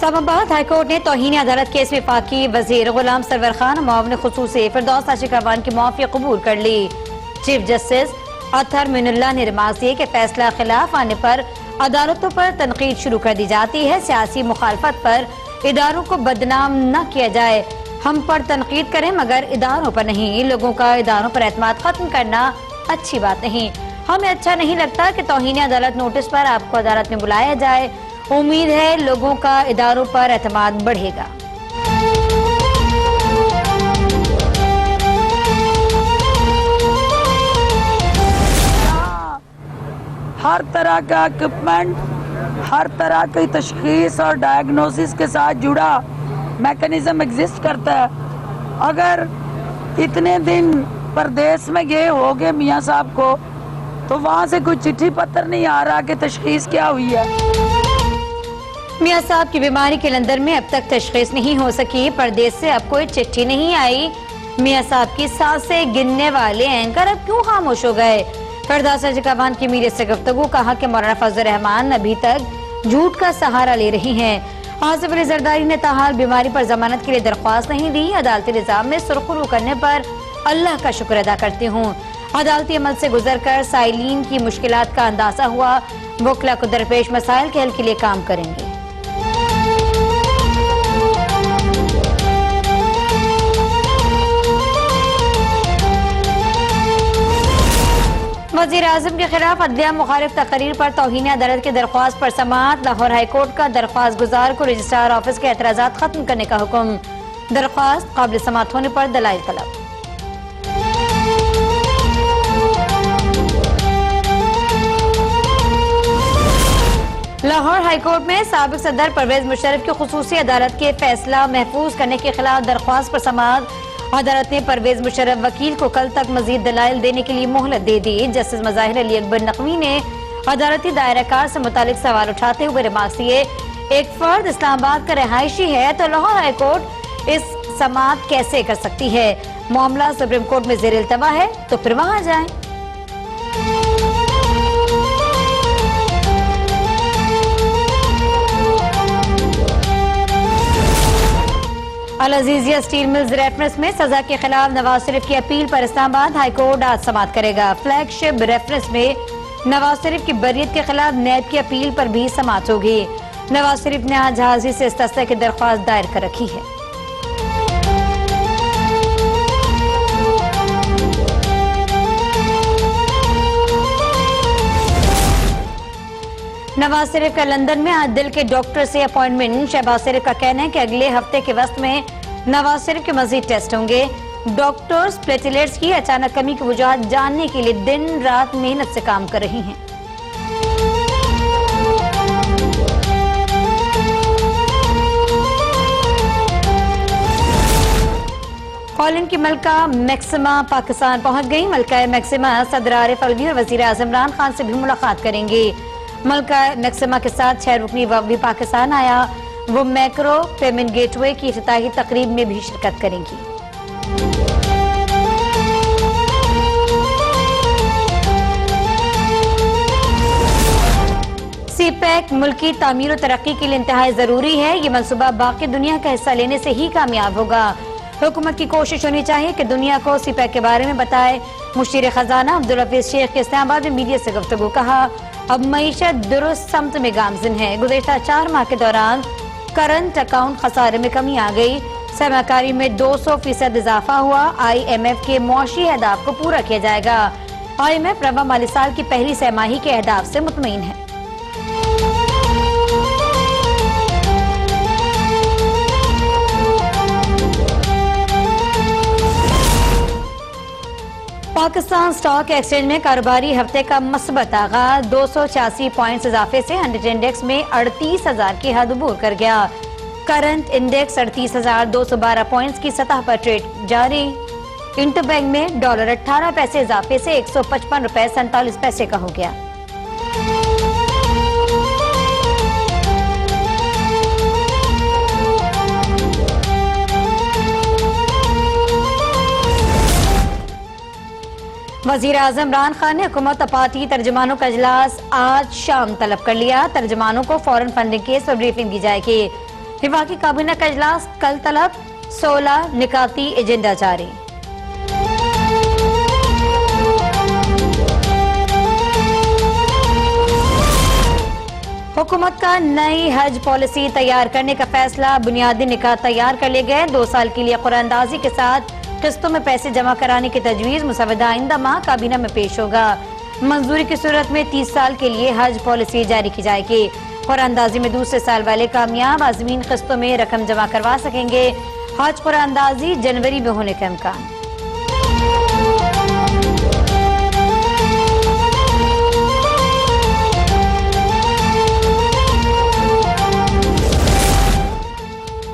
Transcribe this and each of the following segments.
Islamabad high court ने तौहीन अदालत case में वफाकी वजीर गुलाम सरवर खान मुआविन खुसूसी फिरदौस आशिकावान की मुआफी कबूल कर ली। चीफ जस्टिस अतहर मिनुल्लाह ने रिमार्क दिए कि फैसला खिलाफ आने पर अदालतों पर तनकीद शुरू कर दी जाती है। सियासी मुखालफत पर इदारों को बदनाम न किया जाए। हम पर तनकीद करें मगर इदारों पर नहीं। लोगों का इदारों पर एतमाद खत्म करना अच्छी बात नहीं। हमें अच्छा नहीं लगता कि तौहीन अदालत नोटिस पर आपको अदालत में बुलाया जाए। उम्मीद है लोगों का इदारों पर एतमाद बढ़ेगा। हर तरह का इक्विपमेंट, हर तरह की तशखीस और डायग्नोसिस के साथ जुड़ा मैकेनिज्म एग्जिस्ट करता है। अगर इतने दिन परदेश में गए हो गए मियाँ साहब को, तो वहाँ से कोई चिट्ठी पत्र नहीं आ रहा कि तशखीस क्या हुई है। मियाँ साहब की बीमारी के लंदन में अब तक तशखीस नहीं हो सकी। परदेश से अब कोई चिट्ठी नहीं आई। मियाँ साहब की सांसें गिनने वाले एंकर अब क्यों खामोश हो गए। फिरदौस आशिकावान की मीडिया से गुफ्तगू, कहा कि मौलाना फजल रहमान अभी तक झूठ का सहारा ले रही हैं। आसिफ अली जरदारी ने ताहाल बीमारी पर जमानत के लिए दरख्वास्त नहीं दी। अदालती निजाम में सुरखरू करने पर अल्लाह का शुक्र अदा करती हूँ। अदालती अमल से गुजर कर साइलीन की मुश्किलात का अंदाजा हुआ। वकला को दरपेश मसाइल के हल के लिए काम करेंगे। वज़ीर आज़म के खिलाफ अदलिया मुखालिफ तकरीर पर तौहीन अदालत की दरख्वास्त पर समाअत। लाहौर हाईकोर्ट का दरख्वास्त गुजार को रजिस्ट्रार ऑफिस के एतराज़ात खत्म करने का हुक्म। दरख्वास्त काबिल समाअत होने पर दलाइल तलब। लाहौर हाईकोर्ट में साबिक सदर परवेज मुशर्रफ की खुसूसी अदालत के फैसला महफूज करने के खिलाफ दरख्वास्त पर समाअत। अदालत ने परवेज मुशर्रफ वकील को कल तक मजीद दलाइल देने के लिए मोहलत दे दी। जस्टिस मज़ाहिर अली अकबर नकवी ने अदालती दायराकार से मुतालिक सवाल उठाते हुए रिमार्क दिए, एक फर्द इस्लामाबाद का रहायशी है तो लाहौर हाईकोर्ट इस समाअत कैसे कर सकती है। मामला सुप्रीम कोर्ट में ज़ेर इल्तवा है तो फिर वहां जाएं। अल अजीजिया स्टील मिल्स रेफरेंस में सजा के खिलाफ नवाज शरीफ की अपील पर इस्लामाबाद हाईकोर्ट आज समाअत करेगा। फ्लैगशिप रेफरेंस में नवाज शरीफ की बरियत के खिलाफ नैब की अपील पर भी समाअत होगी। नवाज शरीफ ने आज हाजिर से इस्तस्ना की दरख्वास्त दायर कर रखी है। नवाज शरीफ का लंदन में आज दिल के डॉक्टर से अपॉइंटमेंट। शहबाज शरीफ का कहना है कि अगले हफ्ते के वक्त में नवाज शरीफ के मजीद टेस्ट होंगे। डॉक्टर्स प्लेटलेट्स की अचानक कमी की वजूहत जानने के लिए दिन रात मेहनत से काम कर रही हैं। कॉलिन की मलका मैक्सिमा पाकिस्तान पहुंच गई। मलका मैक्सिमा सदर आरिफ अलवी और वजीर आज़म इमरान खान से भी मुलाकात करेंगी। मलका मैक्सिमा के साथ 6 रुकनी वफ़द भी पाकिस्तान आया। वो मैक्रो पेमेंट गेटवे की इफ्तिताही तकरीब में भी शिरकत करेंगी। सीपैक मुल्की तामीर और तरक्की के लिए इंतहाई जरूरी है। ये मनसूबा बाकी दुनिया का हिस्सा लेने से ही कामयाब होगा। हुकूमत की कोशिश होनी चाहिए कि दुनिया को सीपैक के बारे में बताए। मुशीर खजाना अब्दुल हफीज शेख के इस्लामाबाद में मीडिया से गुफ्तगू, कहा अब मईशत दुरुस्त समत में गामजिन है। गुज़श्ता 4 माह के दौरान करंट अकाउंट खसारे में कमी आ गई। सरमाकारी में 200% इजाफा हुआ। IMF के मुआशी अहदाफ को पूरा किया जाएगा। IMF रवा माली साल की पहली सहमाही के अहदाफ से मुतमईन है। पाकिस्तान स्टॉक एक्सचेंज में कारोबारी हफ्ते का मस्बत आगाज। 286 पॉइंट्स इजाफे से 100 इंडेक्स में 38,000 की हद अबूर कर गया। करंट इंडेक्स 38,212 पॉइंट्स की सतह पर ट्रेड जारी। इंटरबैंक में डॉलर 18 पैसे इजाफे से 155 रुपए 47 पैसे का हो गया। वज़ीर आज़म इमरान खान ने हुकूमत पार्टी तर्जमानों का इजलास आज शाम तलब कर लिया। तर्जमानों को फौरन फंडिंग केस पर ब्रीफिंग दी जाएगी। वफाकी काबीना का इजलास कल तलब, 16 निकाती एजेंडा जारी। हुकूमत का नई हज पॉलिसी तैयार करने का फैसला, बुनियादी निकात तैयार कर लिए गए। 2 साल के लिए कुरानंदाजी के साथ किस्तों में पैसे जमा कराने की तजवीज़ मुसवदा आइंदा माह काबीना में पेश होगा। मंजूरी की सूरत में 30 साल के लिए हज पॉलिसी जारी की जाएगी। कुरानंदाजी में दूसरे साल वाले कामयाब आज़मीन किस्तों में रकम जमा करवा सकेंगे। हज कुरानंदाजी जनवरी में होने का इम्कान।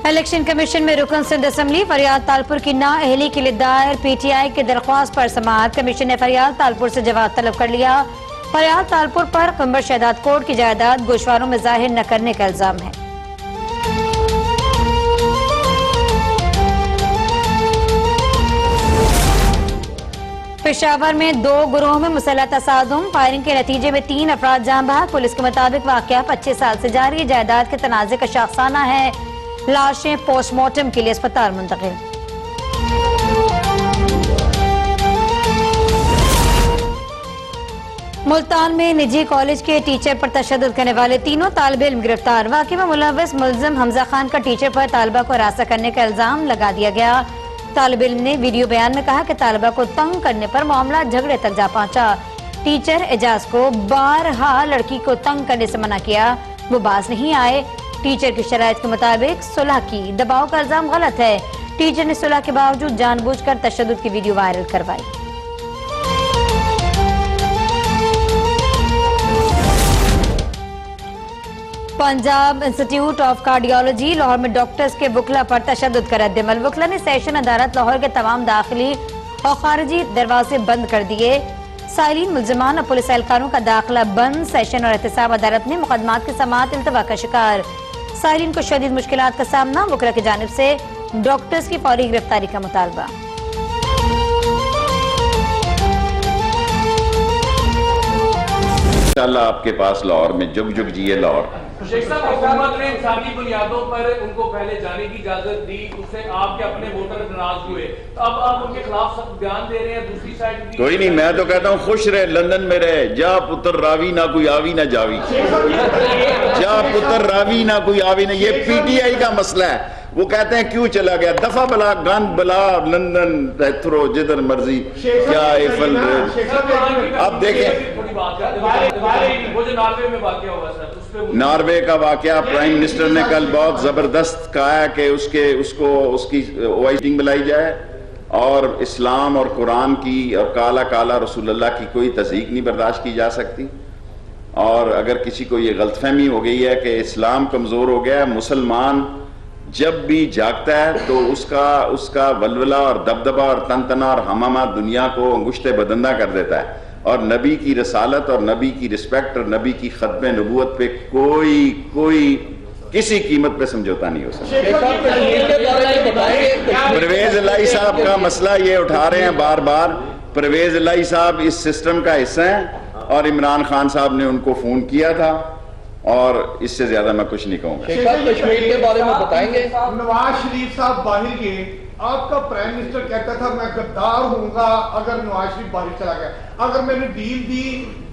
इलेक्शन कमीशन में रुकन सिंध असम्बली, फरियाद तालपुर की नाअहली के लिए दायर पीटीआई की दरख्वास्त पर समाअत। कमीशन ने फरियाद तालपुर से जवाब तलब कर लिया। फरियाद तालपुर पर कंबर शहदाद कोर्ट की जायदाद गोशवारों में जाहिर न करने का इल्जाम है। पेशावर में 2 गुरोह में मुसल्लह तसादुम, फायरिंग के नतीजे में 3 अफराद जान बहक। पुलिस के मुताबिक वाकया 25 साल से जारी। जायदाद के तनाज़े का शाखसाना है। लाशें पोस्टमार्टम के लिए अस्पताल मुंतकिल। मुल्तान में निजी कॉलेज के टीचर पर तशद्दुद करने वाले 3 तालिब इल्म गिरफ्तार। वाक़े में मुलव्वस मुल्ज़िम हमजा खान का टीचर पर तालिबा को हरासा करने का इल्जाम लगा दिया गया। तालिब इल्म ने वीडियो बयान में कहा कि तालिबा को तंग करने पर मामला झगड़े तक जा पहुंचा। टीचर एजाज को बारहा लड़की को तंग करने से मना किया, वो बाज नहीं आए। टीचर की शराइत के मुताबिक सुलह की दबाव का इल्जाम गलत है। टीचर ने सुलह के बावजूद जानबूझकर तशद्दुद की वीडियो वायरल करवाई। Punjab institute of cardiology Lahore में डॉक्टर्स के वकला पर तशद्दुद का रद्द-ए-अमल। वकला ने सेशन अदालत लाहौर के तमाम दाखिली और खारिजी दरवाजे बंद कर दिए। साइलिन मुल्जिमान और पुलिस एहलकारों का दाखिला बंद। सेशन और एहतसाब अदालत ने मुकदमात की समाअत इल्तवा का शिकार। साइलिन को शदीद मुश्किलात का सामना। वकला की जानिब से डॉक्टर्स की फौरी गिरफ्तारी का मुतालबा। इंशाअल्लाह आपके पास लाहौर में जुग जुग जिए लाहौर। शेख साहब, हुकूमत ने इंसानी बुनियादों पर उनको पहले जाने की इजाजत दी, उससे आपके अपने वोटर नाराज हुए, तो अब आप उनके खिलाफ सख्त बयान दे रहे हैं। दूसरी साइड कोई नहीं, मैं तो कहता हूँ खुश रहे, लंदन में रहे। जा पुत्र रावी ना कोई आवी ना जावी, जा पुत्र रावी ना कोई आवी ना। ये पीटीआई का मसला है। वो कहते हैं क्यों चला गया, दफा बला गंद बला लंदन थ्रो जिधर मर्जी, क्या एफल। अब देखें नॉर्वे का वाकया, प्राइम मिनिस्टर ने कल बहुत जबरदस्त कहा है कि उसकी मीटिंग बुलाई जाए और इस्लाम और कुरान की और काला काला रसूलुल्लाह की कोई तज़हीक नहीं बर्दाश्त की जा सकती। और अगर किसी को ये गलतफहमी हो गई है कि इस्लाम कमजोर हो गया है, मुसलमान जब भी जागता है तो उसका वलवला और दबदबा और तनतना और हमामा दुनिया को अंगुश्ते बदंदा कर देता है। और नबी की रसालत और नबी की रिस्पेक्ट और नबी की खत्म नबूवत पे कोई किसी कीमत पे समझौता नहीं हो सकता। परवेज इलाही साहब का मसला ये उठा रहे हैं बार बार। परवेज इलाही साहब इस सिस्टम का हिस्सा हैं और इमरान खान साहब ने उनको फोन किया था और इससे ज्यादा मैं कुछ नहीं कहूंगा। कश्मीर के बारे में बताएंगे। नवाज शरीफ साहब बाहर गए, आपका प्राइम मिनिस्टर कहता था मैं गद्दार होऊंगा अगर नवाज शरीफ बाहर चला गया, अगर मैंने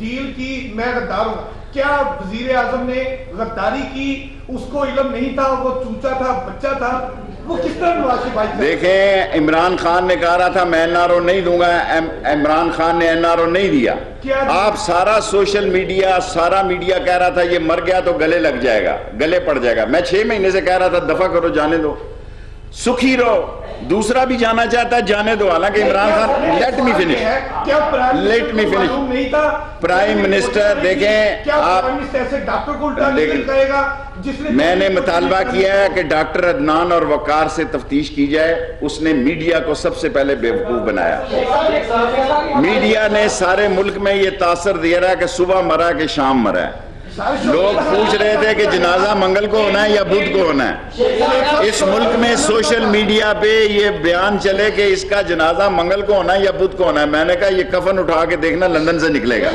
डील की मैं गद्दार हूंगा। क्या वजीर आजम ने गद्दारी की, उसको इल्म नहीं था, वो चूचा था, बच्चा था, वो किस तरह नवाज शरीफ भाई? देखें, इमरान खान ने कहा रहा था मैं एनआरओ नहीं दूंगा, इमरान खान ने एनआरओ नहीं दिया। आप सारा सोशल मीडिया, सारा मीडिया कह रहा था ये मर गया तो गले लग जाएगा, गले पड़ जाएगा। मैं 6 महीने से कह रहा था दफा करो, जाने दो, सुखी रहो। दूसरा भी जाना चाहता है, जाने दो। हालांकि Imran Khan, let me finish. Prime minister देखें, आप मैंने मुतालबा किया है कि डॉक्टर अदनान और वकार से तफ्तीश की जाए। उसने मीडिया को सबसे पहले बेवकूफ बनाया। मीडिया ने सारे मुल्क में ये तासर दिया रहा कि सुबह मरा कि शाम मरा है। लोग पूछ रहे थे कि जनाजा मंगल को होना है या बुध को होना है। इस मुल्क में सोशल मीडिया पे ये बयान चले कि इसका जनाजा मंगल को होना है या बुध को होना है। मैंने कहा ये कफन उठा के देखना लंदन से निकलेगा।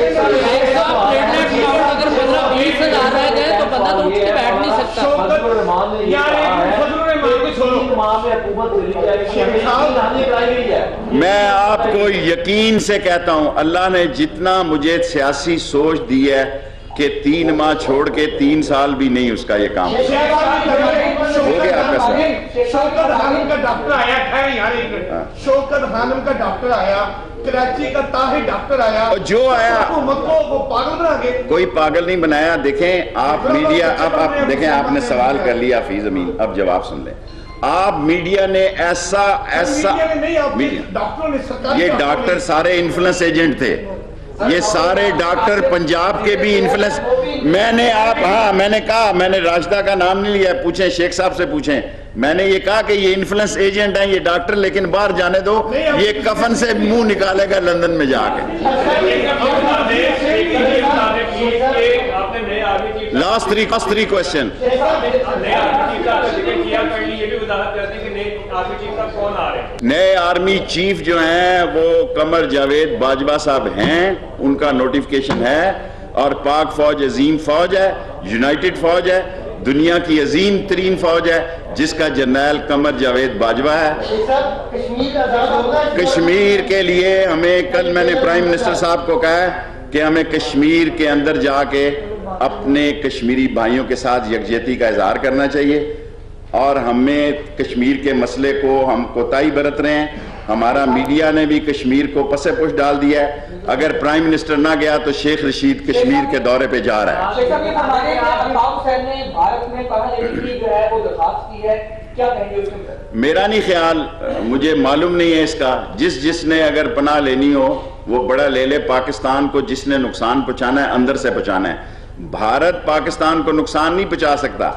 आपका शौकत यार फजलुर रहमान को छोड़ो मैं आपको यकीन से कहता हूं, अल्लाह ने जितना मुझे सियासी सोच दी है कि 3 माह छोड़ के 3 साल भी नहीं उसका ये काम हो गया आपका सवाल। शौकत खानम का डॉक्टर आया है यार, एक शौकत खानम का डॉक्टर आया, कराची का ताहिर डॉक्टर आया, और जो आया हुकूमत को वो पागल बना के। कोई पागल नहीं बनाया। देखें आप मीडिया, अब देखें आपने सवाल कर लिया हफीज अमीन, अब जवाब सुन लें। आप मीडिया ने ऐसा मीडिया ने नहीं, आप मीडिया, डॉक्टरों ने, सरकारी ये डॉक्टर सारे इन्फ्लुएंस एजेंट थे, ये सारे डॉक्टर पंजाब के भी इन्फ्लुएंस। मैंने कहा, मैंने राशिदा का नाम नहीं लिया, पूछें शेख साहब से पूछें, मैंने ये कहा कि ये इन्फ्लुएंस एजेंट हैं ये डॉक्टर, लेकिन बाहर जाने दो, ये कफन से मुंह निकालेगा लंदन में जाके। Last three question. नए आर्मी चीफ जो हैं वो कमर जावेद बाजवा साहब हैं, उनका नोटिफिकेशन है, और पाक फौज अजीम फौज है, यूनाइटेड फौज है, दुनिया की अजीम तरीन फौज है, जिसका जनरल कमर जावेद बाजवा है। कश्मीर के लिए हमें, कल मैंने प्राइम मिनिस्टर साहब को कहा है कि हमें कश्मीर के अंदर जाके अपने कश्मीरी भाइयों के साथ यकजहती का इजहार करना चाहिए, और हमें कश्मीर के मसले को हम कोताही बरत रहे हैं। हमारा मीडिया ने भी कश्मीर को पसे पुश डाल दिया है। अगर प्राइम मिनिस्टर ना गया तो शेख रशीद कश्मीर के दौरे पे जा रहा है। मेरा नहीं ख्याल, मुझे मालूम नहीं है इसका। जिसने अगर पनाह लेनी हो वो बड़ा ले ले। पाकिस्तान को जिसने नुकसान पहुंचाना है अंदर से पहुंचाना है। भारत पाकिस्तान को नुकसान नहीं पहुंचा सकता।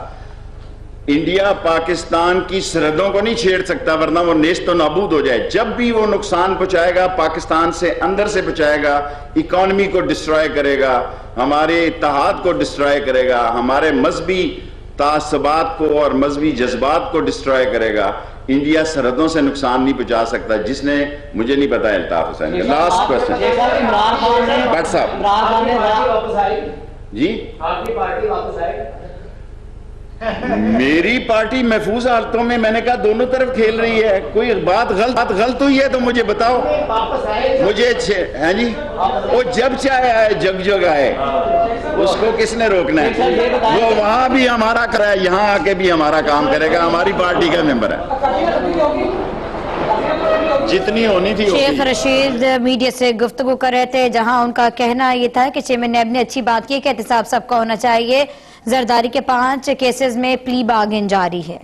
इंडिया पाकिस्तान की सरहदों को नहीं छेड़ सकता, वरना वो नेस्तो नाबूद हो जाए। जब भी वो नुकसान पहुंचाएगा पाकिस्तान से अंदर से पहुंचाएगा, इकोनॉमी को डिस्ट्रॉय करेगा, हमारे इत्तेहाद को डिस्ट्रॉय करेगा, हमारे मजहबी तासबात को और मजहबी जज्बात को डिस्ट्रॉय करेगा। इंडिया सरहदों से नुकसान नहीं पहुंचा सकता। जिसने, मुझे नहीं पता अल्ताफ हुसैन का लास्ट क्वेश्चन। भट्ट साहब जी, आपकी पार्टी वापस आएगी? मेरी पार्टी महफूज हालतों में, मैंने कहा दोनों तरफ खेल रही है। कोई बात गलत हुई है तो मुझे बताओ। मुझे है जी, वो जब चाहे आए, जग आए, उसको किसने रोकना है? वो वहां भी हमारा कराए, यहाँ आके भी हमारा काम करेगा, हमारी पार्टी का मेंबर है। जितनी होनी थी शेख रशीद मीडिया से गुफ्तगू कर रहे थे, जहां उनका कहना ये था कि चेयरमैन नैब ने अच्छी बात की कि एहतिसाब सबका होना चाहिए। जरदारी के 5 केसेस में प्ली बार्गेन जारी है।